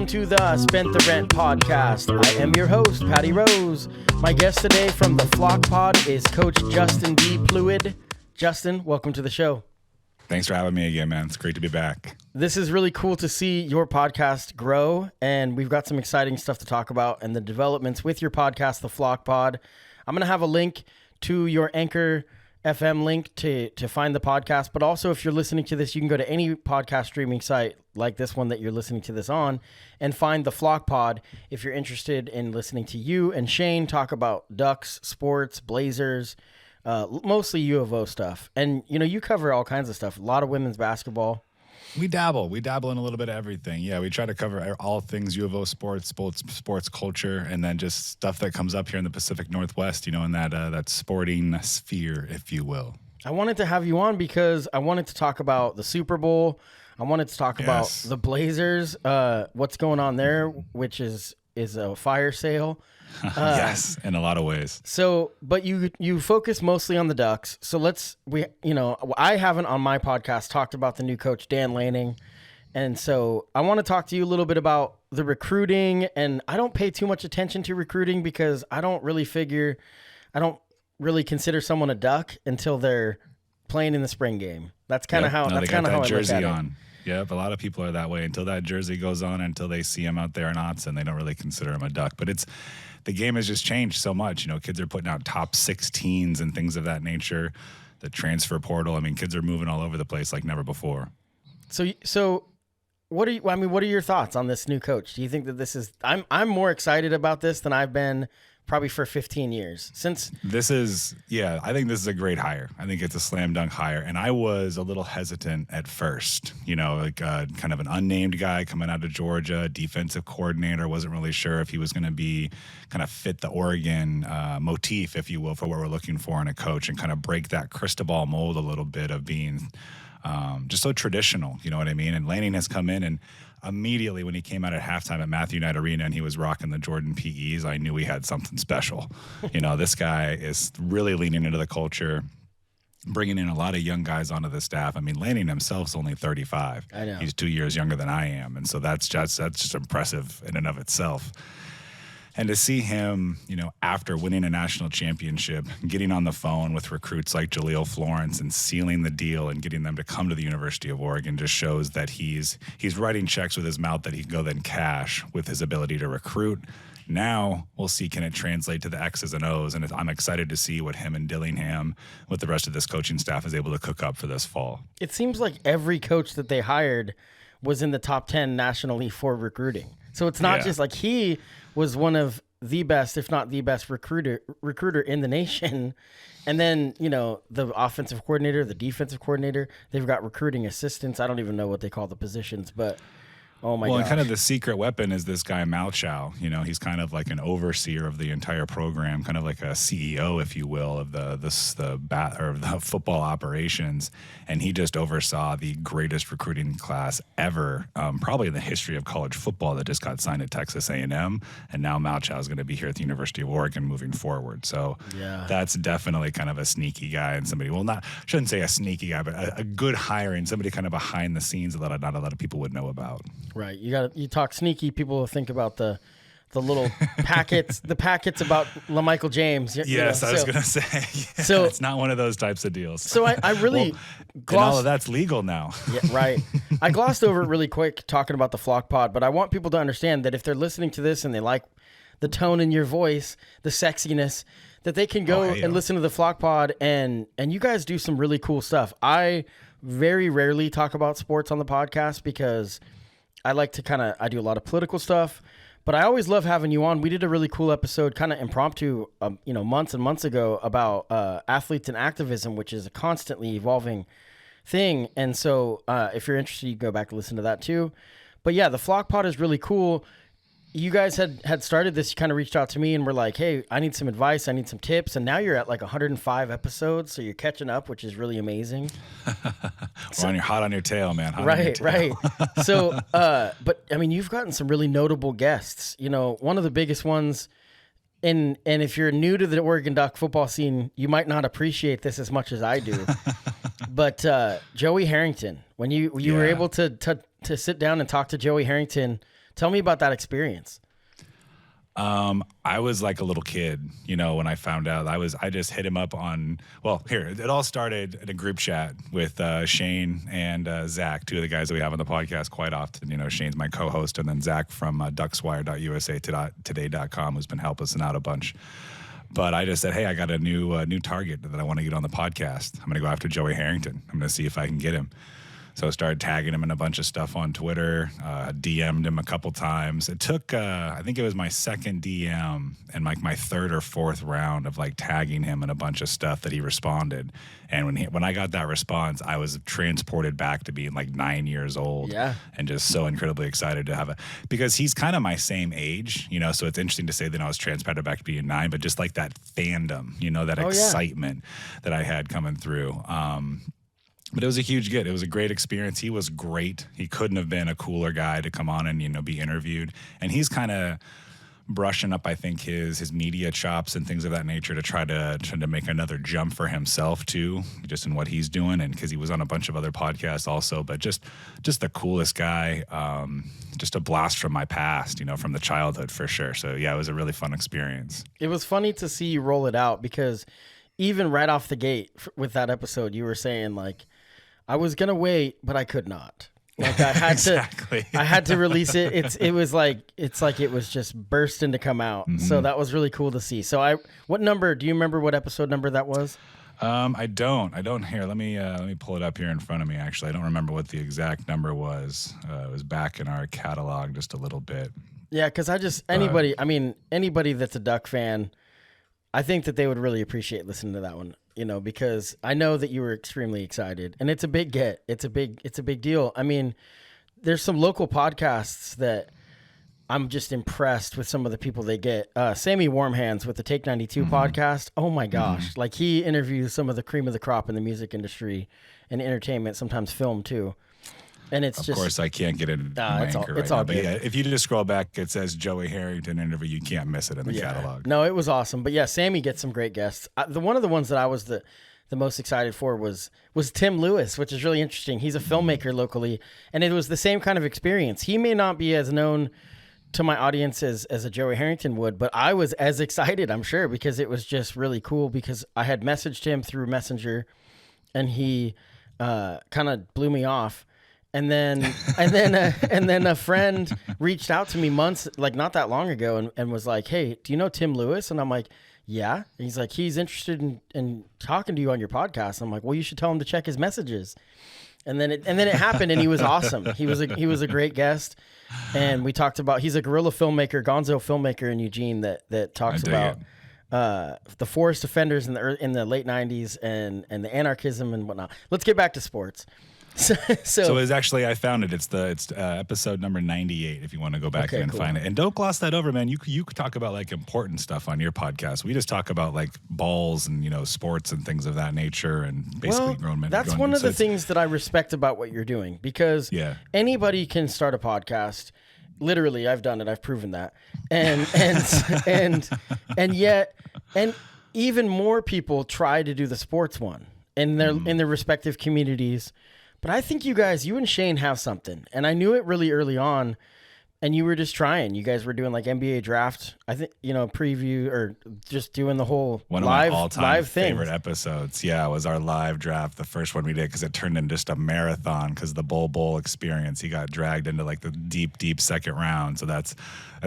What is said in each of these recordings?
Welcome to the Spent the Rent podcast. I am your host, Patty Rose. My guest today from the STRPOD is Coach Justin D. Pluid. Justin, welcome to the show. Thanks for having me again, man. It's great to be back. This is really cool to see your podcast grow, and we've got some exciting stuff to talk about and the developments with your podcast, the STRPOD. I'm going to have a link to your Anchor FM link to find the podcast, but also if you're listening to this, you can go to any podcast streaming site like this one that you're listening to this on and find the STRPOD if you're interested in listening to you and Shane talk about Ducks, sports, Blazers, mostly U of O stuff. And, you know, you cover all kinds of stuff, a lot of women's basketball. We dabble in a little bit of everything. Yeah, we try to cover all things U of O sports culture, and then just stuff that comes up here in the Pacific Northwest, you know, in that sporting sphere, if you will. I wanted to have you on because I wanted to talk about the Super Bowl. I wanted to talk about the Blazers, what's going on there, which is a fire sale. Yes, in a lot of ways. So, but you focus mostly on the Ducks. So I haven't on my podcast talked about the new coach, Dan Lanning. And so I want to talk to you a little bit about the recruiting. And I don't pay too much attention to recruiting because I don't really consider someone a Duck until they're playing in the spring game. That's kind of how I look at it. Yep, a lot of people are that way until that jersey goes on, until they see him out there in Otson, they don't really consider him a Duck. But the game has just changed so much. You know, kids are putting out top 16s and things of that nature. The transfer portal, I mean, kids are moving all over the place like never before. So what are your thoughts on this new coach? Do you think that this is I'm more excited about this than I've been probably for 15 years since I think this is a great hire. I think it's a slam dunk hire. And I was a little hesitant at first, you know, like kind of an unnamed guy coming out of Georgia, defensive coordinator. Wasn't really sure if he was going to be kind of fit the Oregon motif, if you will, for what we're looking for in a coach and kind of break that Cristobal mold a little bit of being just so traditional, you know what I mean? And Lanning has come in, and immediately when he came out at halftime at Matthew Knight Arena and he was rocking the Jordan PEs, I knew he had something special. You know, this guy is really leaning into the culture, bringing in a lot of young guys onto the staff. I mean, Lanning himself is only 35. I know. He's 2 years younger than I am, and so that's just impressive in and of itself. And to see him, you know, after winning a national championship, getting on the phone with recruits like Jaleel Florence and sealing the deal and getting them to come to the University of Oregon just shows that he's writing checks with his mouth that he can go then cash with his ability to recruit. Now we'll see, can it translate to the X's and O's? And I'm excited to see what him and Dillingham with the rest of this coaching staff is able to cook up for this fall. It seems like every coach that they hired was in the top 10 nationally for recruiting. So it's not just like he was one of the best, if not the best recruiter in the nation. And then, you know, the offensive coordinator, the defensive coordinator, they've got recruiting assistants. I don't even know what they call the positions, but oh my god. Well, and kind of the secret weapon is this guy Malchow. You know, he's kind of like an overseer of the entire program, kind of like a CEO, if you will, of the football operations. And he just oversaw the greatest recruiting class ever, probably in the history of college football, that just got signed at Texas A&M. And now Malchow is going to be here at the University of Oregon moving forward. So that's definitely kind of a sneaky guy and somebody. Well, shouldn't say a sneaky guy, but a good hiring, somebody kind of behind the scenes that not a lot of people would know about. Right. You talk sneaky, people will think about the little packets, the packets about LaMichael James. Yes, I was going to say. So it's not one of those types of deals. So I really and all of that's legal now. Yeah, right. I glossed over it really quick talking about the STRPOD, but I want people to understand that if they're listening to this and they like the tone in your voice, the sexiness, that they can go and listen to the STRPOD, and you guys do some really cool stuff. I very rarely talk about sports on the podcast because I like to I do a lot of political stuff, but I always love having you on. We did a really cool episode, kind of impromptu, months and months ago about athletes and activism, which is a constantly evolving thing. And so if you're interested, you can go back and listen to that too. But yeah, the STRPOD is really cool. You guys had started this, you kind of reached out to me and were like, hey, I need some advice, I need some tips. And now you're at like 105 episodes, so you're catching up, which is really amazing. You're hot on your tail, man. Right. So, but I mean, you've gotten some really notable guests. You know, one of the biggest ones, and if you're new to the Oregon Duck football scene, you might not appreciate this as much as I do. But Joey Harrington, when you were able to sit down and talk to Joey Harrington Tell me about that experience. I was like a little kid, when I found out. I just hit him up it all started in a group chat with Shane and Zach, two of the guys that we have on the podcast quite often. Shane's my co-host, and then Zach from duckswire.usatoday.com, who's been helping us out a bunch. But I just said, hey, I got a new target that I want to get on the podcast. I'm going to go after Joey Harrington. I'm going to see if I can get him. So I started tagging him in a bunch of stuff on Twitter, DM'd him a couple times. It took, I think it was my second DM and like my third or fourth round of like tagging him in a bunch of stuff that he responded. And when I got that response, I was transported back to being like 9 years old. Yeah. And just so incredibly excited to have because he's kind of my same age, so it's interesting to say that I was transported back to being 9, but just like that fandom, that excitement that I had coming through. But it was a huge get. It was a great experience. He was great. He couldn't have been a cooler guy to come on and, be interviewed. And he's kind of brushing up, I think, his media chops and things of that nature to try to make another jump for himself too, just in what he's doing. And because he was on a bunch of other podcasts also, but just the coolest guy, just a blast from my past, from the childhood for sure. So yeah, it was a really fun experience. It was funny to see you roll it out because even right off the gate with that episode, you were saying like, I was going to wait, but I could not. Like I had exactly. I had to release it. It was like it was just bursting to come out. Mm-hmm. So that was really cool to see. So what number, do you remember what episode number that was? I don't here. Let me pull it up here in front of me. Actually, I don't remember what the exact number was. It was back in our catalog just a little bit. Yeah. Cause anybody that's a Duck fan, I think that they would really appreciate listening to that one. Because I know that you were extremely excited, and it's a big get. It's a big deal. I mean, there's some local podcasts that I'm just impressed with some of the people they get. Sammy Warmhands with the Take 92 podcast. Oh my gosh. Like he interviews some of the cream of the crop in the music industry and entertainment, sometimes film too. And it's of course, I can't get into my anchor right now. But yeah, if you just scroll back, it says Joey Harrington interview. You can't miss it in the catalog. No, it was awesome. But yeah, Sammy gets some great guests. One of the ones that I was the most excited for was Tim Lewis, which is really interesting. He's a filmmaker locally, and it was the same kind of experience. He may not be as known to my audience as a Joey Harrington would, but I was as excited, I'm sure, because it was just really cool because I had messaged him through Messenger, and he kind of blew me off. And then a friend reached out to me months, like not that long ago, and was like, "Hey, do you know Tim Lewis?" And I'm like, "Yeah." And he's like, "He's interested in talking to you on your podcast." I'm like, "Well, you should tell him to check his messages." And then it happened, and he was awesome. He was a great guest, and we talked about he's a guerrilla filmmaker, gonzo filmmaker in Eugene that talks about the forest offenders in the late '90s and the anarchism and whatnot. Let's get back to sports. So it's actually, I found it. It's episode number 98. If you want to go back and find it, and don't gloss that over, man. You could talk about like important stuff on your podcast. We just talk about like balls and sports and things of that nature, and basically grown men. That's one of the things that I respect about what you're doing because anybody can start a podcast. Literally, I've done it. I've proven that, and yet even more people try to do the sports one in their respective communities. But I think you and Shane have something. And I knew it really early on, and you were just trying. You guys were doing like NBA draft, I think, preview or just doing the whole one live, of my all-time live favorite episodes. Yeah, it was our live draft, the first one we did, because it turned into just a marathon because the Bowl experience. He got dragged into like the deep second round. So that's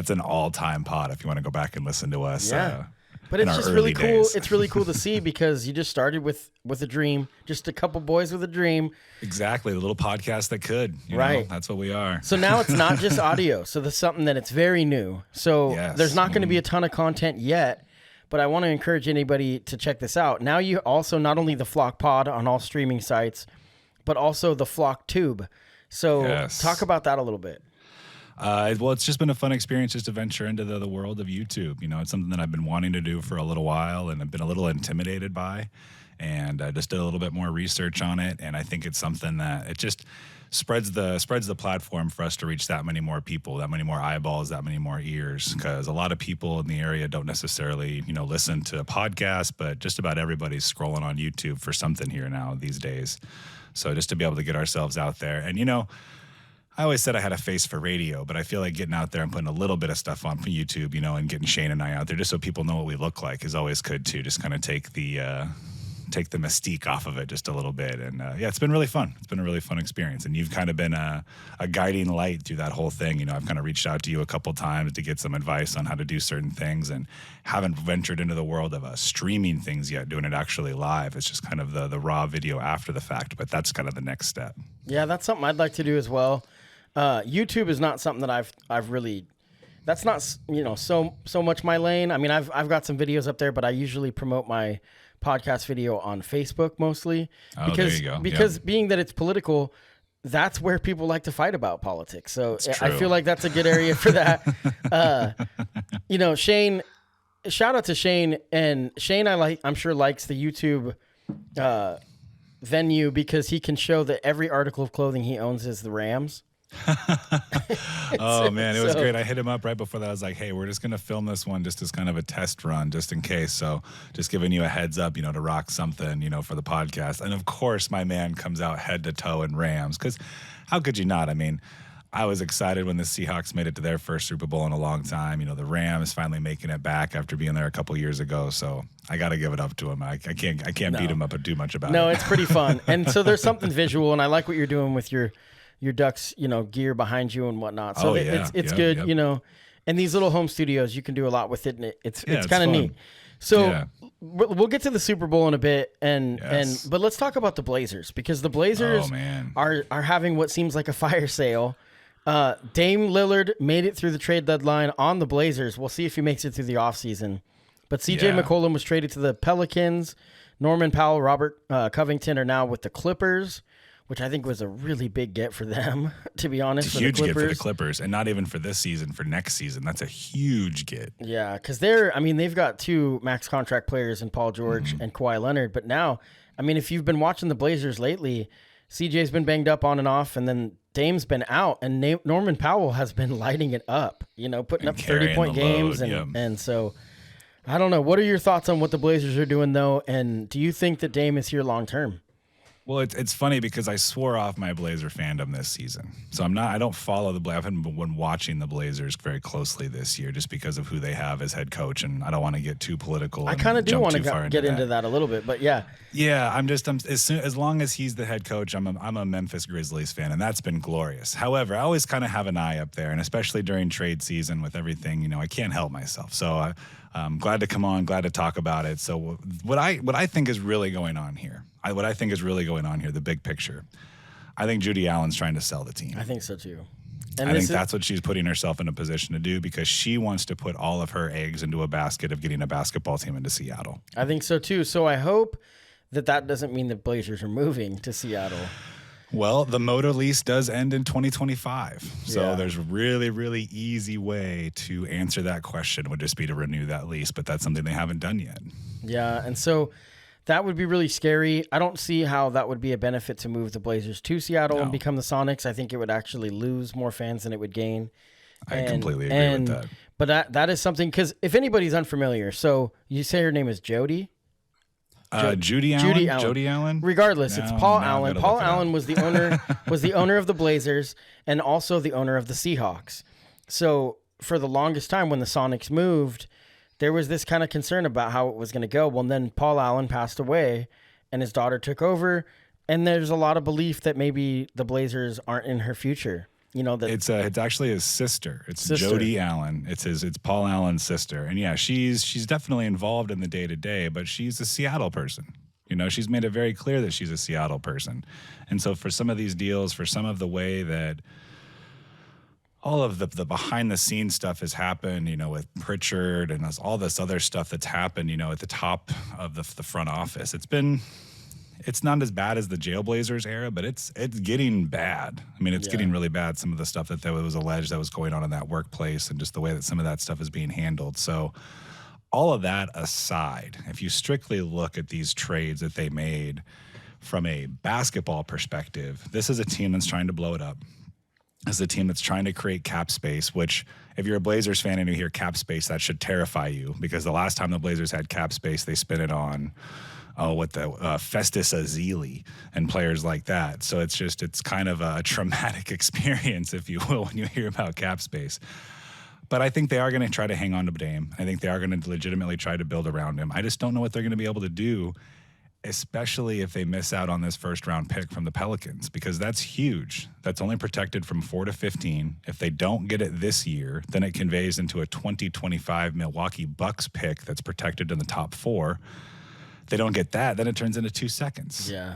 an all-time pod if you want to go back and listen to us. Yeah. But it's just really cool. It's really cool to see because you just started with a dream, just a couple boys with a dream. Exactly. The little podcast that could. Right. That's what we are. So now it's not just audio. So there's something that it's very new. So there's not going to be a ton of content yet, but I want to encourage anybody to check this out. Now you also not only the Flock Pod on all streaming sites, but also the Flock Tube. So talk about that a little bit. Well, it's just been a fun experience just to venture into the world of YouTube. It's something that I've been wanting to do for a little while and I've been a little intimidated by, and I just did a little bit more research on it. And I think it's something that it just spreads the platform for us to reach that many more people, that many more eyeballs, that many more ears. Because a lot of people in the area don't necessarily, listen to podcasts, but just about everybody's scrolling on YouTube for something here now these days. So just to be able to get ourselves out there and, I always said I had a face for radio, but I feel like getting out there and putting a little bit of stuff on for YouTube, you know, and getting Shane and I out there just so people know what we look like is always good too. Just kind of take the mystique off of it just a little bit. And yeah, it's been really fun. It's been a really fun experience. And you've kind of been a guiding light through that whole thing. You know, I've kind of reached out to you a couple times to get some advice on how to do certain things, and haven't ventured into the world of streaming things yet, doing it actually live. It's just kind of the raw video after the fact, but that's kind of the next step. Yeah, that's something I'd like to do as well. YouTube is not something that I've really, that's not, you know, so much my lane. I mean, I've got some videos up there, but I usually promote my podcast video on Facebook mostly because, there you go. Because being that it's political, that's where people like to fight about politics. So I feel like that's a good area for that. You know, Shane, shout out to Shane, and Shane, I'm sure likes the YouTube, venue because he can show that every article of clothing he owns is the Rams. Oh man, it was great. I hit him up right before that. I was like, hey, we're just going to film this one just as kind of a test run, just in case. So just giving you a heads up, you know, to rock something, you know, for the podcast. And of course, my man comes out head to toe in Rams, because how could you not? I mean, I was excited when the Seahawks made it to their first Super Bowl in a long time. You know, the Rams finally making it back after being there a couple years ago. So I got to give it up to him. I can't beat him up or do much about it. No, it's pretty fun. And so there's something visual, and I like what you're doing with your Ducks, you know, gear behind you and whatnot. So it's good, you know. And these little home studios, you can do a lot with it, and it's kind of neat. So we'll get to the Super Bowl in a bit, but let's talk about the Blazers, because the Blazers are having what seems like a fire sale. Dame Lillard made it through the trade deadline on the Blazers. We'll see if he makes it through the offseason. But CJ McCollum was traded to the Pelicans. Norman Powell, Robert Covington are now with the Clippers, which I think was a really big get for them, to be honest. It's a huge get for the Clippers, and not even for this season, for next season. That's a huge get. Yeah, because they've got two max contract players in Paul George and Kawhi Leonard. But now, I mean, if you've been watching the Blazers lately, CJ's been banged up on and off, and then Dame's been out, and Norman Powell has been lighting it up, you know, putting up 30-point games. And so, I don't know. What are your thoughts on what the Blazers are doing, though? And do you think that Dame is here long term? Well, it's funny because I swore off my Blazer fandom this season. So I don't follow the Blazers. I haven't been watching the Blazers very closely this year just because of who they have as head coach, and I don't want to get too political. I kind of do want to get into that a little bit, but yeah. Yeah, I'm as long as he's the head coach, I'm a Memphis Grizzlies fan, and that's been glorious. However, I always kind of have an eye up there, and especially during trade season with everything, you know, I can't help myself. So I'm glad to come on, glad to talk about it. So what I think is really going on here, the big picture, I think Judy Allen's trying to sell the team. I think so too. And I think that's what she's putting herself in a position to do, because she wants to put all of her eggs into a basket of getting a basketball team into Seattle. I think so too. So I hope that doesn't mean the Blazers are moving to Seattle. Well, the motor lease does end in 2025. So there's a really, really easy way to answer that question, would just be to renew that lease. But that's something they haven't done yet. Yeah, and so that would be really scary. I don't see how that would be a benefit to move the Blazers to Seattle and become the Sonics. I think it would actually lose more fans than it would gain. I completely agree with that. But that is something, because if anybody's unfamiliar, so you say her name is Jody? Jody Allen. Regardless, it's Paul Allen. Paul Allen was the owner of the Blazers and also the owner of the Seahawks. So for the longest time, when the Sonics moved, there was this kind of concern about how it was going to go. Well, then Paul Allen passed away, and his daughter took over, and there's a lot of belief that maybe the Blazers aren't in her future. You know, that it's actually his sister. It's Jody Allen. It's Paul Allen's sister. And yeah, she's definitely involved in the day-to-day, but she's a Seattle person. You know, she's made it very clear that she's a Seattle person. And so for some of these deals, for some of the way that all of the behind-the-scenes stuff has happened, you know, with Pritchard and all this other stuff that's happened, you know, at the top of the front office, it's not as bad as the Jailblazers era, but it's getting bad. I mean, it's getting really bad, some of the stuff that was alleged that was going on in that workplace, and just the way that some of that stuff is being handled. So all of that aside, if you strictly look at these trades that they made from a basketball perspective, this is a team that's trying to blow it up. This is a team that's trying to create cap space, which if you're a Blazers fan and you hear cap space, that should terrify you, because the last time the Blazers had cap space, they spent it on Festus Ezeli and players like that. So it's kind of a traumatic experience, if you will, when you hear about cap space. But I think they are going to try to hang on to Dame. I think they are going to legitimately try to build around him. I just don't know what they're going to be able to do, especially if they miss out on this first-round pick from the Pelicans, because that's huge. That's only protected from 4 to 15. If they don't get it this year, then it conveys into a 2025 Milwaukee Bucks pick that's protected in the top 4. If they don't get that, then it turns into 2 seconds. Yeah.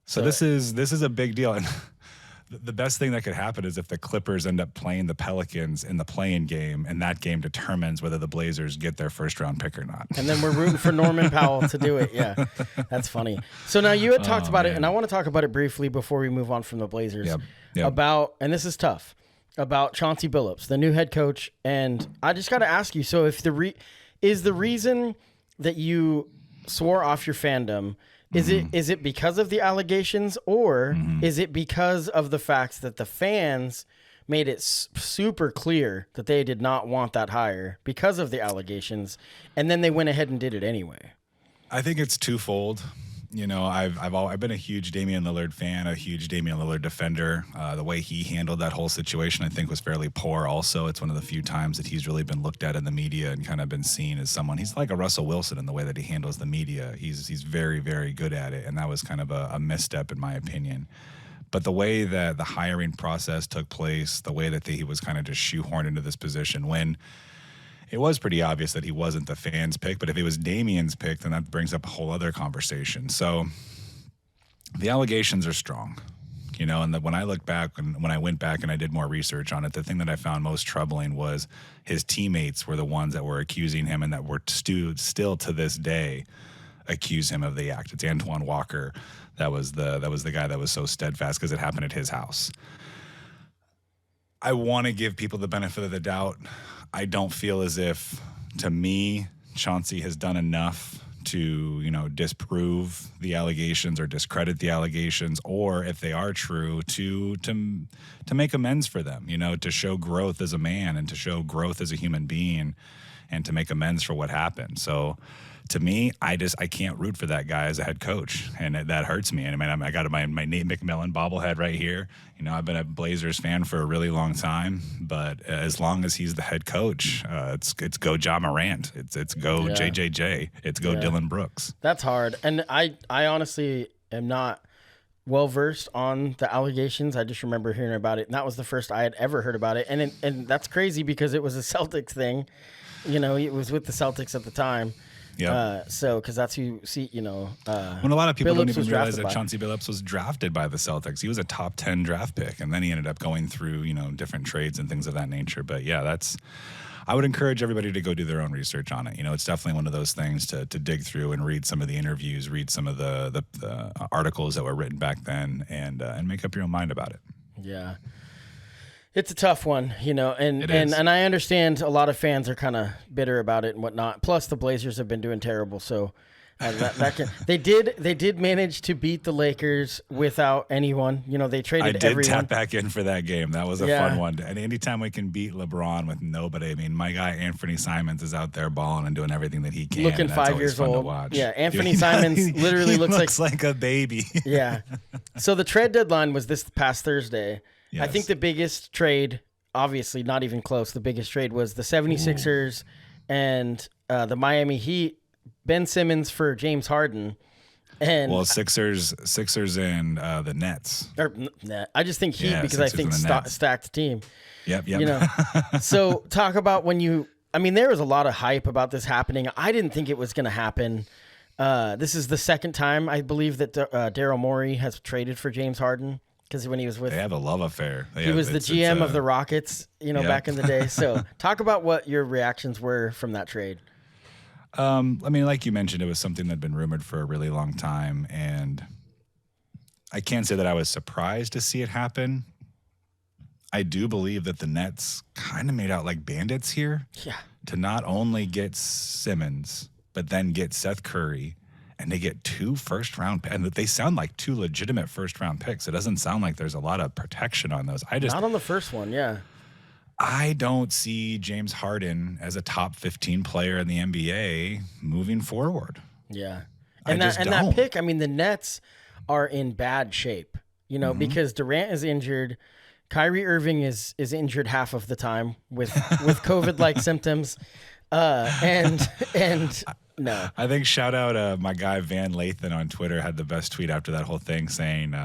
So this is a big deal. And the best thing that could happen is if the Clippers end up playing the Pelicans in the play-in game, and that game determines whether the Blazers get their first-round pick or not. And then we're rooting for Norman Powell to do it. Yeah, that's funny. So now you had talked about it, and I want to talk about it briefly before we move on from the Blazers. Yep. About, and this is tough, about Chauncey Billups, the new head coach. And I just got to ask you, so if is the reason that you swore off your fandom, is it because of the allegations, or is it because of the fact that the fans made it super clear that they did not want that hire because of the allegations, and then they went ahead and did it anyway? I think it's twofold. You know, I've been a huge Damian Lillard fan, a huge Damian Lillard defender. The way he handled that whole situation, I think, was fairly poor. Also, it's one of the few times that he's really been looked at in the media and kind of been seen as someone. He's like a Russell Wilson in the way that he handles the media. He's very, very good at it, and that was kind of a misstep in my opinion. But the way that the hiring process took place, the way that he was kind of just shoehorned into this position when it was pretty obvious that he wasn't the fans' pick, but if it was Damian's pick, then that brings up a whole other conversation. So the allegations are strong, you know, and when I look back and when I went back and I did more research on it, the thing that I found most troubling was his teammates were the ones that were accusing him and that were still to this day accuse him of the act. It's Antoine Walker. That was the guy that was so steadfast because it happened at his house. I want to give people the benefit of the doubt. I don't feel as if, to me, Chauncey has done enough to, you know, disprove the allegations or discredit the allegations, or if they are true, to make amends for them, you know, to show growth as a man and to show growth as a human being and to make amends for what happened. So to me, I can't root for that guy as a head coach, and that hurts me. And I mean, I got my Nate McMillan bobblehead right here. You know, I've been a Blazers fan for a really long time, but as long as he's the head coach, it's go Ja Morant, it's go JJJ, it's go Dylan Brooks. That's hard, and I honestly am not well versed on the allegations. I just remember hearing about it, and that was the first I had ever heard about it. And that's crazy because it was a Celtics thing. You know, it was with the Celtics at the time. Yeah. So, because that's who you see, you know. When a lot of people Billups don't even realize that by. Chauncey Billups was drafted by the Celtics. He was a top 10 draft pick, and then he ended up going through, you know, different trades and things of that nature. But yeah, I would encourage everybody to go do their own research on it. You know, it's definitely one of those things to dig through and read some of the interviews, read some of the articles that were written back then, and make up your own mind about it. Yeah. It's a tough one, you know, and I understand a lot of fans are kind of bitter about it and whatnot. Plus, the Blazers have been doing terrible, so they did manage to beat the Lakers without anyone. You know, they traded everyone. I did tap back in for that game. That was a fun one. And anytime we can beat LeBron with nobody, I mean, my guy Anthony Simons is out there balling and doing everything that he can. Looking 5 years old. Yeah, Anthony Simons literally looks like a baby. Yeah. So the trade deadline was this past Thursday. Yes. I think the biggest trade, obviously not even close, the biggest trade was the 76ers and the Miami Heat, Ben Simmons for James Harden. And Sixers and the Nets. I just think Heat because I think stacked team. Yep. You know, so talk about there was a lot of hype about this happening. I didn't think it was going to happen. This is the second time, I believe, that Daryl Morey has traded for James Harden. Because when he was they have a love affair. He was the GM of the Rockets, you know, back in the day. So talk about what your reactions were from that trade. I mean, like you mentioned, it was something that had been rumored for a really long time. And I can't say that I was surprised to see it happen. I do believe that the Nets kind of made out like bandits here. Yeah. To not only get Simmons, but then get Seth Curry. And they get 2 first-round picks. And they sound like 2 legitimate first-round picks. It doesn't sound like there's a lot of protection on those. Not on the first one, yeah. I don't see James Harden as a top 15 player in the NBA moving forward. Yeah. And that pick, I mean, the Nets are in bad shape, you know, because Durant is injured. Kyrie Irving is injured half of the time with COVID-like symptoms. No. I think shout out my guy Van Lathan on Twitter had the best tweet after that whole thing saying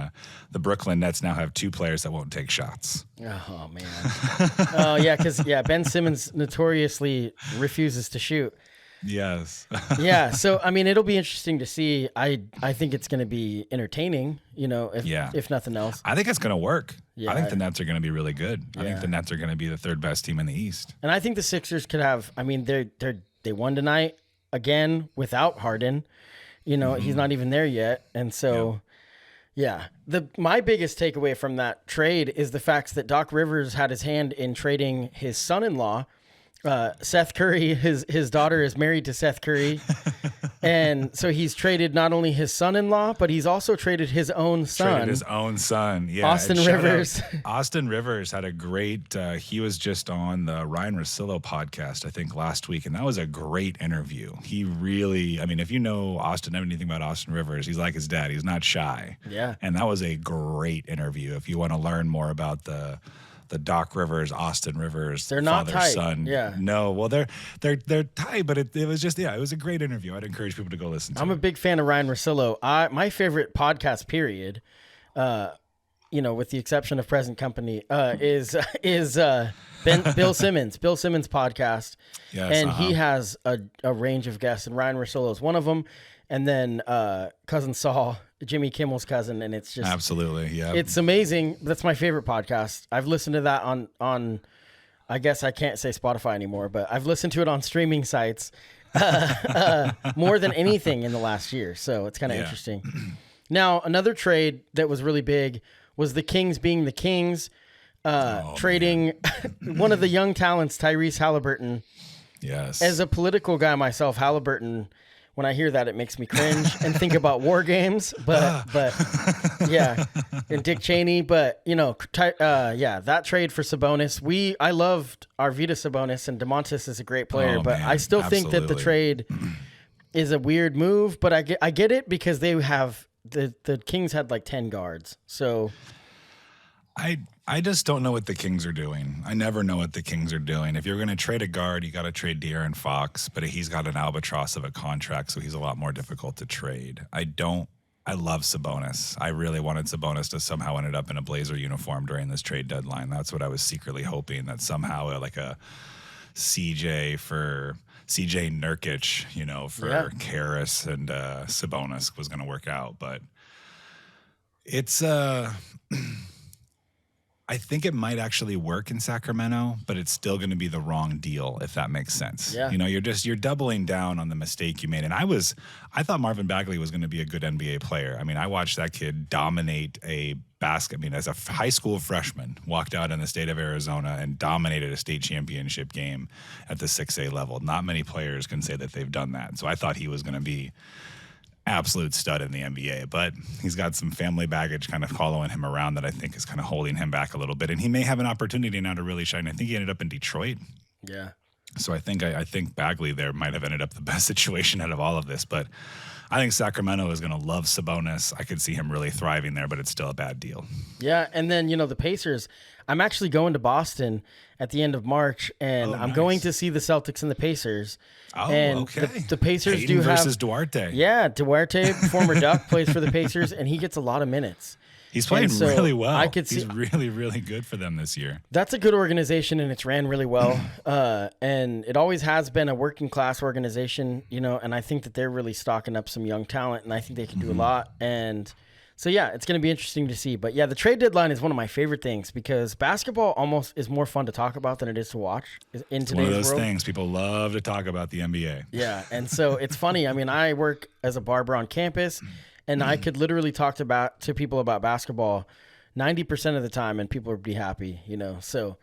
the Brooklyn Nets now have 2 players that won't take shots. Oh, man. Oh, yeah, because, Ben Simmons notoriously refuses to shoot. Yes. Yeah, so, I mean, it'll be interesting to see. I think it's going to be entertaining, you know, if nothing else. I think it's going to work. Yeah. I think the Nets are going to be really good. I think the Nets are going to be the 3rd best team in the East. And I think the Sixers could have, I mean, they won tonight. Again, without Harden, you know, he's not even there yet. And so, my biggest takeaway from that trade is the fact that Doc Rivers had his hand in trading his son-in-law, Seth Curry. His daughter is married to Seth Curry. And so he's traded not only his son-in-law, but he's also traded his own son. Yeah. Austin Rivers. Austin Rivers had a great, he was just on the Ryan Russillo podcast, I think, last week. And that was a great interview. He really, I mean, if you know anything about Austin Rivers, he's like his dad. He's not shy. Yeah. And that was a great interview. If you want to learn more about the Doc Rivers, Austin Rivers, they're not father, tight. son. Yeah. No, well, they're tight, but it was just, it was a great interview. I'd encourage people to go listen to it. I'm a big fan of Ryan Russillo. My favorite podcast, period, you know, with the exception of Present Company, is Bill Simmons. Bill Simmons podcast. Yes, and he has a range of guests, and Ryan Russillo is one of them. And then Cousin Saul, Jimmy Kimmel's cousin, and it's just absolutely, yeah, it's amazing. That's my favorite podcast. I've listened to that on I guess I can't say Spotify anymore, but I've listened to it on streaming sites more than anything in the last year. So it's kind of interesting. Now, another trade that was really big was the Kings being the Kings, trading one of the young talents, Tyrese Halliburton. Yes. As a political guy myself, Halliburton, when I hear that, it makes me cringe and think about war games. But yeah, and Dick Cheney. But you know, that trade for Sabonis, I loved Arvydas Sabonis, and DeMontis is a great player. But I still think that the trade is a weird move. But I get it because they have the Kings had like 10 guards. So I just don't know what the Kings are doing. I never know what the Kings are doing. If you're going to trade a guard, you got to trade De'Aaron Fox, but he's got an albatross of a contract, so he's a lot more difficult to trade. I love Sabonis. I really wanted Sabonis to somehow ended up in a Blazer uniform during this trade deadline. That's what I was secretly hoping, that somehow like a CJ Nurkic, you know, for Karras and Sabonis was going to work out. But it's I think it might actually work in Sacramento, but it's still going to be the wrong deal, if that makes sense. Yeah. You know, you're doubling down on the mistake you made. And I thought Marvin Bagley was going to be a good NBA player. I mean, I watched that kid dominate as a high school freshman, walked out in the state of Arizona and dominated a state championship game at the 6A level. Not many players can say that they've done that. So I thought he was going to be absolute stud in the NBA, but he's got some family baggage kind of following him around that I think is kind of holding him back a little bit. And he may have an opportunity now to really shine. I think he ended up in Detroit. Yeah. So I think Bagley there might have ended up the best situation out of all of this, but I think Sacramento is going to love Sabonis. I could see him really thriving there, but it's still a bad deal. Yeah, and then, you know, the Pacers, I'm actually going to Boston at the end of March, and I'm going to see the Celtics and the Pacers. Oh, and okay. The Pacers Payton versus Duarte. Yeah, Duarte, former Duck, plays for the Pacers, and he gets a lot of minutes. He's playing really well. I could see, he's really, really good for them this year. That's a good organization, and it's ran really well. And it always has been a working class organization, you know, and I think that they're really stocking up some young talent, and I think they can do a lot. And so, yeah, it's going to be interesting to see. But, yeah, the trade deadline is one of my favorite things because basketball almost is more fun to talk about than it is to watch in today's world. One of those things. People love to talk about the NBA. Yeah, and so it's funny. I mean, I work as a barber on campus, and I could literally talk to people about basketball 90% of the time, and people would be happy, you know. So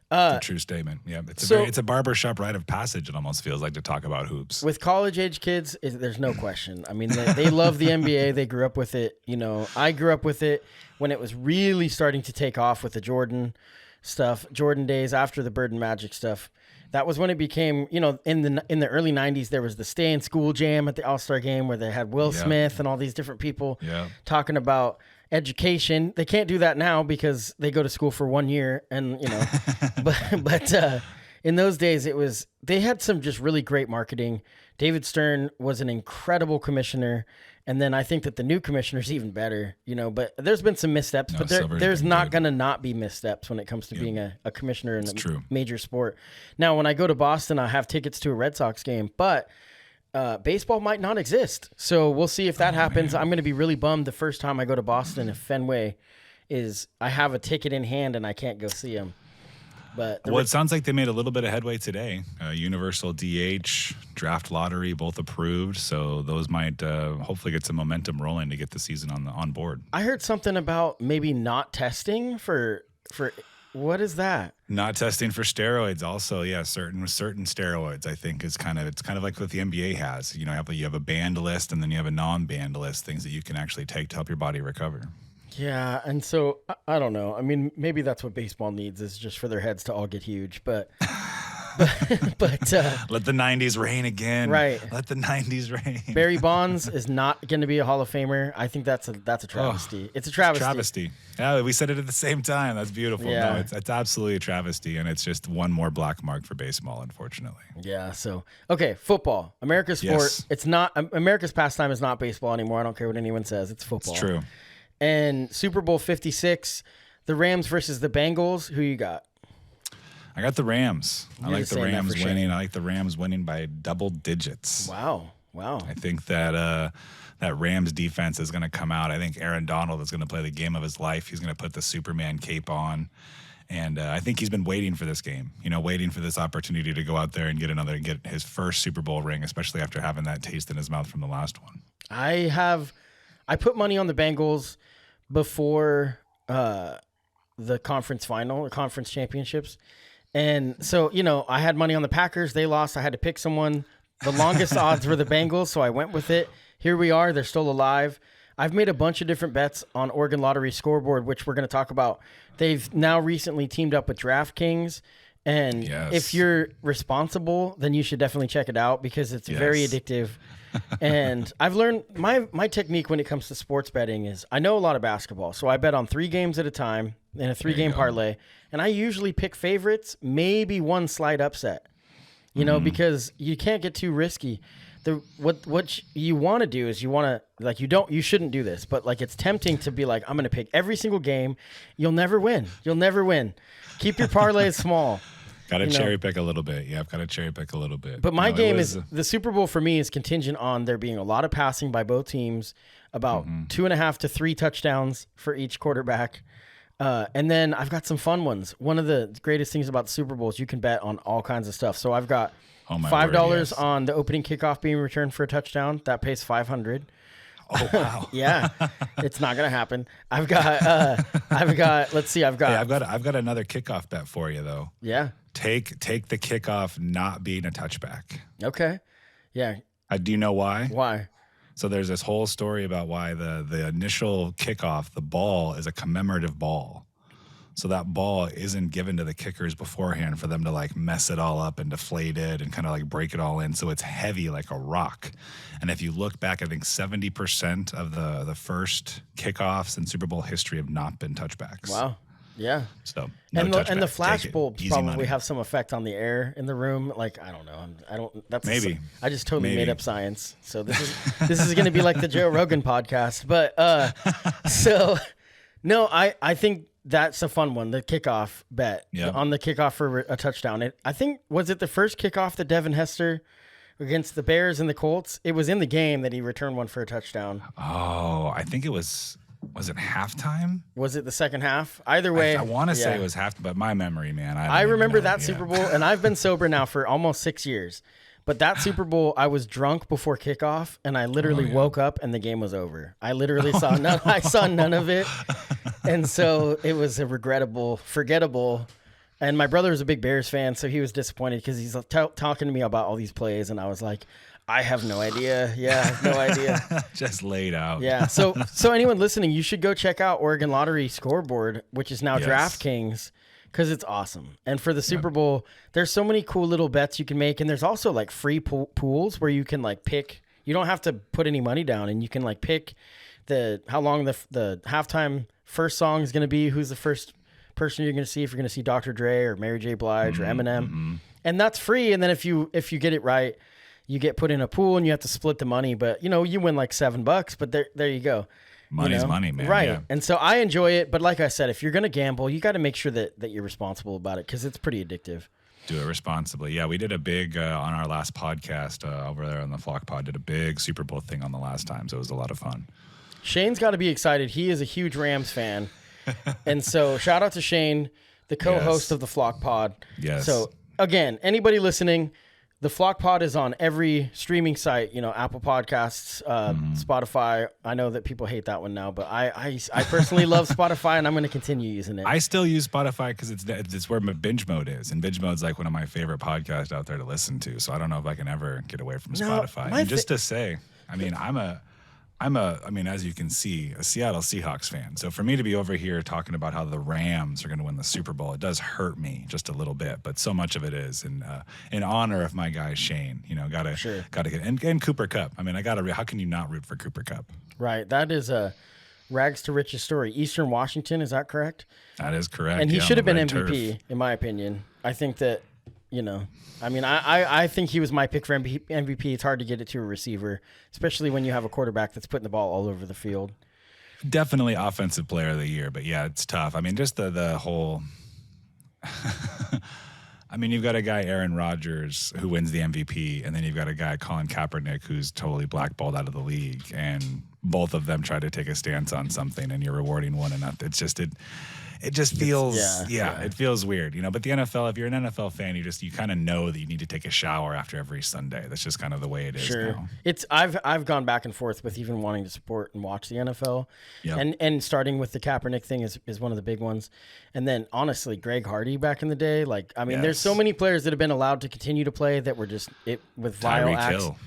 it's a true statement. Yeah, it's a barbershop rite of passage. It almost feels like to talk about hoops with college age kids. There's no question. I mean, they love the NBA. They grew up with it. You know, I grew up with it when it was really starting to take off with the Jordan stuff, Jordan days after the Bird and Magic stuff. that was when it became, in the early 90s, there was the Stay in School Jam at the All-Star game where they had Will Smith and all these different people talking about education. They can't do that now because they go to school for 1 year, and but in those days they had some just really great marketing. David Stern was an incredible commissioner, and then I think that the new commissioner's even better, but there's been some missteps, but there's not going to not be missteps when it comes to being a commissioner in a major sport. Now, when I go to Boston, I have tickets to a Red Sox game, but baseball might not exist. So we'll see if that happens. Man. I'm going to be really bummed the first time I go to Boston if Fenway I have a ticket in hand and I can't go see them. But it sounds like they made a little bit of headway today. Universal DH, draft lottery, both approved. So those might hopefully get some momentum rolling to get the season on board. I heard something about maybe not testing for what is that? Not testing for steroids. Also, certain steroids. I think it's kind of like what the NBA has. You have a banned list and then you have a non-banned list. Things that you can actually take to help your body recover. Yeah, and so I don't know. I mean, maybe that's what baseball needs is just for their heads to all get huge. But let the 90s reign again. Right. Let the 90s reign. Barry Bonds is not going to be a Hall of Famer. I think that's a travesty. It's a travesty. Yeah, we said it at the same time. That's beautiful. Yeah. No, it's absolutely a travesty, and it's just one more black mark for baseball, unfortunately. Yeah. So okay, football, America's sport. Yes. It's not America's pastime is not baseball anymore. I don't care what anyone says. It's football. It's true. And Super Bowl 56, the Rams versus the Bengals. Who you got? I got the Rams. I like the Rams winning. Shane. I like the Rams winning by double digits. Wow. I think that that Rams defense is going to come out. I think Aaron Donald is going to play the game of his life. He's going to put the Superman cape on. And I think he's been waiting for this game, waiting for this opportunity to go out there and get his first Super Bowl ring, especially after having that taste in his mouth from the last one. I put money on the Bengals before the conference final or conference championships. And so, I had money on the Packers. They lost. I had to pick someone. The longest odds were the Bengals, so I went with it. Here we are. They're still alive. I've made a bunch of different bets on Oregon Lottery Scoreboard, which we're going to talk about. They've now recently teamed up with DraftKings. And if you're responsible, then you should definitely check it out because it's very addictive. And I've learned my technique when it comes to sports betting is I know a lot of basketball. So I bet on 3 games at a time in a 3-game parlay. And I usually pick favorites, maybe one slight upset, because you can't get too risky. What you want to do is you shouldn't do this, but it's tempting to be like, I'm going to pick every single game. You'll never win. Keep your parlays small. Got to cherry pick a little bit. Yeah, I've got to cherry pick a little bit. But my game is the Super Bowl for me is contingent on there being a lot of passing by both teams, about 2.5 to 3 touchdowns for each quarterback. And then I've got some fun ones. One of the greatest things about the Super Bowl is you can bet on all kinds of stuff. So I've got $5 on the opening kickoff being returned for a touchdown. That pays $500. Oh wow! Yeah, it's not gonna happen. I've got. Let's see. I've got another kickoff bet for you though. Yeah. Take the kickoff not being a touchback. Okay. Yeah. Do you know why? Why? So there's this whole story about why the initial kickoff, the ball is a commemorative ball. So that ball isn't given to the kickers beforehand for them to mess it all up and deflate it and kind of break it all in. So it's heavy like a rock. And if you look back, I think 70% of the first kickoffs in Super Bowl history have not been touchbacks. Wow. Yeah. So and the flash bulbs probably have some effect on the air in the room. I don't know. Maybe. I just totally made up science. So this is going to be like the Joe Rogan podcast. But no, I think that's a fun one. The kickoff bet on the kickoff for a touchdown. I think, was it the first kickoff that Devin Hester against the Bears and the Colts? It was in the game that he returned one for a touchdown. Oh, I think it was it halftime? Was it the second half? Either way. I want to say it was half, but my memory, man. I remember that Super Bowl, and I've been sober now for almost 6 years. But that Super Bowl, I was drunk before kickoff, and I literally woke up, and the game was over. I literally saw none of it. And so it was a forgettable. And my brother was a big Bears fan, so he was disappointed because he's talking to me about all these plays, and I was like, I have no idea. Yeah, I have no idea. Just laid out. Yeah. So anyone listening, you should go check out Oregon Lottery Scoreboard, which is now DraftKings, because it's awesome. And for the Super Bowl, there's so many cool little bets you can make, and there's also like free pools where you can like pick. You don't have to put any money down, and you can like pick how long the halftime first song is going to be, who's the first person you're going to see, if you're going to see Dr. Dre or Mary J. Blige or Eminem, and that's free. And then if you get it right, you get put in a pool and you have to split the money. But you win like $7, but there you go. Money's money, man. Right. Yeah. And so I enjoy it, but like I said, if you're going to gamble, you got to make sure that you're responsible about it, because it's pretty addictive. Do it responsibly. Yeah, we did a big, on our last podcast over there on the Flock Pod, did a big Super Bowl thing on the last time, so it was a lot of fun. Shane's got to be excited. He is a huge Rams fan. And so shout out to Shane, the co-host of the Flock Pod. Yes. So again, anybody listening, the Flock Pod is on every streaming site, Apple Podcasts, Spotify. I know that people hate that one now, but I personally love Spotify, and I'm going to continue using it. I still use Spotify because it's where my binge mode is, and binge mode is like one of my favorite podcasts out there to listen to. So I don't know if I can ever get away from Spotify. And just to say, I mean, as you can see, a Seattle Seahawks fan. So for me to be over here talking about how the Rams are going to win the Super Bowl, it does hurt me just a little bit. But so much of it is in honor of my guy Shane. Gotta get and Cooper Kupp. I mean, how can you not root for Cooper Kupp? Right. That is a rags to riches story. Eastern Washington, is that correct? That is correct. And he should have been MVP, in my opinion. I think that. I think he was my pick for MVP. It's hard to get it to a receiver, especially when you have a quarterback that's putting the ball all over the field. Definitely offensive player of the year, but yeah, it's tough. I mean, just the whole. I mean, you've got a guy, Aaron Rodgers, who wins the MVP, and then you've got a guy, Colin Kaepernick, who's totally blackballed out of the league, and both of them try to take a stance on something, and you're rewarding one another. It's just it just feels it feels weird, But the NFL, if you're an NFL fan, you kind of know that you need to take a shower after every Sunday. That's just kind of the way it is now. I've gone back and forth with even wanting to support and watch the NFL, yep. and starting with the Kaepernick thing is one of the big ones, and then honestly, Greg Hardy back in the day, there's so many players that have been allowed to continue to play that were just with vile Tyreek acts. Hill.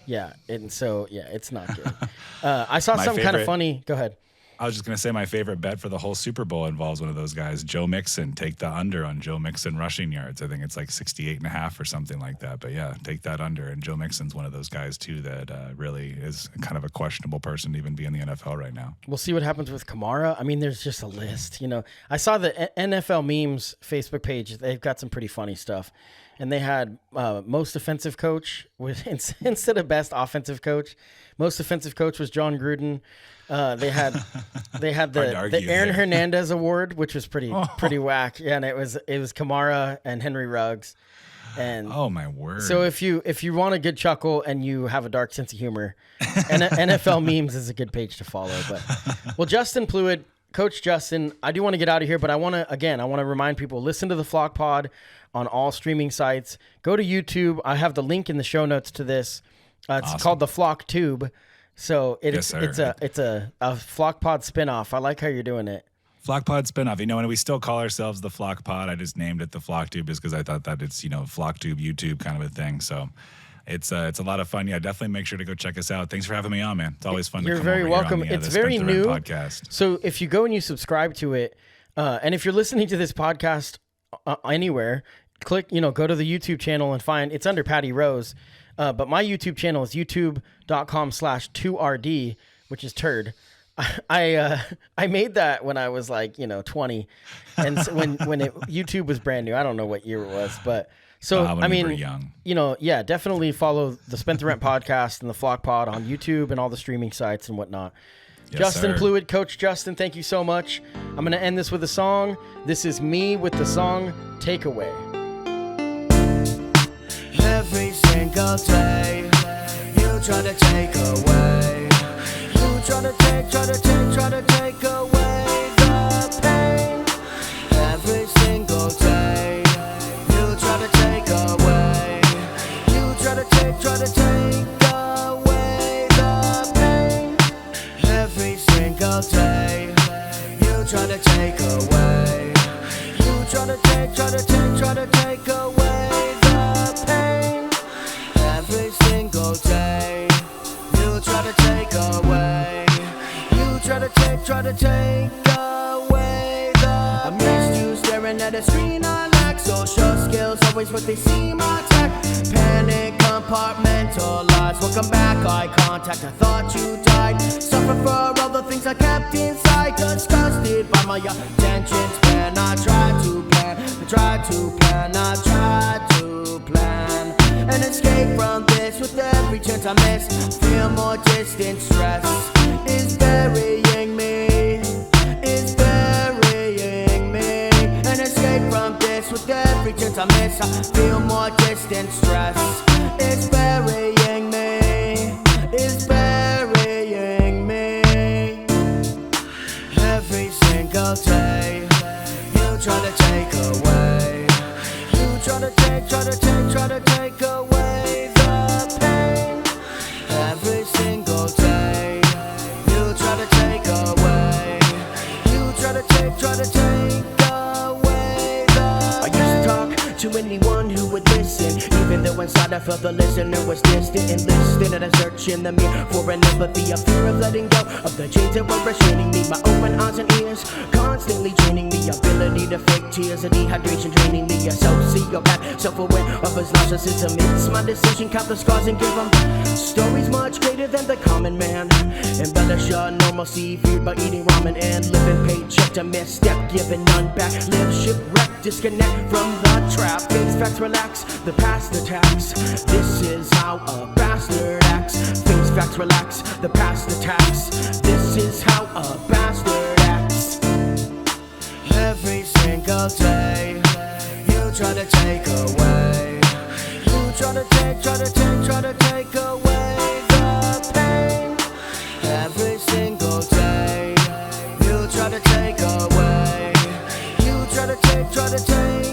Yeah, and so it's not good. I saw something kind of funny. Go ahead. I was just going to say my favorite bet for the whole Super Bowl involves one of those guys, Joe Mixon. Take the under on Joe Mixon rushing yards. I think it's like 68.5 or something like that. But yeah, take that under. And Joe Mixon's one of those guys too that really is kind of a questionable person to even be in the NFL right now. We'll see what happens with Kamara. I mean, there's just a list. I saw the NFL Memes Facebook page. They've got some pretty funny stuff. And they had most offensive coach instead of best offensive coach. Most offensive coach was John Gruden. They had the Aaron Hernandez Award, which was pretty whack. Yeah, and it was Kamara and Henry Ruggs. And oh my word! So if you want a good chuckle and you have a dark sense of humor, NFL Memes is a good page to follow. But Justin Pluid, Coach Justin, I do want to get out of here, but I want to remind people, listen to the Flock Pod on all streaming sites. Go to YouTube. I have the link in the show notes to this. It's awesome. Called the Flock Tube. So it's a Flock Pod spinoff. I like how you're doing it. Flock Pod spinoff. And we still call ourselves the Flock Pod. I just named it the Flock Tube just because I thought that it's Flock Tube, YouTube kind of a thing. So it's a lot of fun. Yeah, definitely make sure to go check us out. Thanks for having me on, man. It's always fun to come over. You're very welcome. It's very new podcast. So if you go and you subscribe to it, and if you're listening to this podcast anywhere, click, go to the YouTube channel and find it's under Patty Rose. But my YouTube channel is youtube.com/2rd, which is turd. I made that when I was 20, and so when YouTube was brand new. I don't know what year it was, but so I mean, we were young. Definitely follow the Spent the Rent podcast and the Flock Pod on YouTube and all the streaming sites and whatnot. Yes, Justin sir. Pluid, Coach Justin, thank you so much. I'm gonna end this with a song. This is me with the song "Takeaway." Every single day, you try to take away. You try to take away the pain. Every single day, you try to take away. You try to take away the pain. Every single day, you try to take away. You try to take away the pain. Every single day, you try to take away. You try to take away the. I missed you staring Staring at a screen, I lack social skills, always what they seem attack. Panic, compartmentalize. Welcome back, eye contact. I thought you died. Suffer for all the things I kept inside. Disgusted by my attention span. I tried to plan, I tried to plan, I tried to plan an escape from this with every chance I miss. Feel more distant, stress is burying me, is burying me. An escape from this with every chance I miss. I feel more distant, stress is burying me, is burying me. Every single day you try to take away, you try to take, try to take, try to take away the pain. Every single day you try to take away, you try to take, try to take away the pain. I used to talk to anyone who would listen, even though inside I felt the listener was distant. Enlisted at a search in the mirror for an empathy, a fear of letting go of the chains that were restraining me. My open eyes and ears constantly draining me, ability to fake tears and dehydration draining me. A sociopath, self-aware of his narcissism. It's my decision, count the scars and give them stories much greater than the common man. Embellish a normalcy, viewed by eating ramen and living paycheck to misstep, giving none back. Live shipwrecked, disconnect from the trap. Face facts, relax, the past attacks. This is how a bastard acts. Face facts, relax, the past attacks. This is how a bastard acts. Every single day you try to take away, you try to take, try to take, try to take away the pain. Every single day you try to take away, you try to take, try to take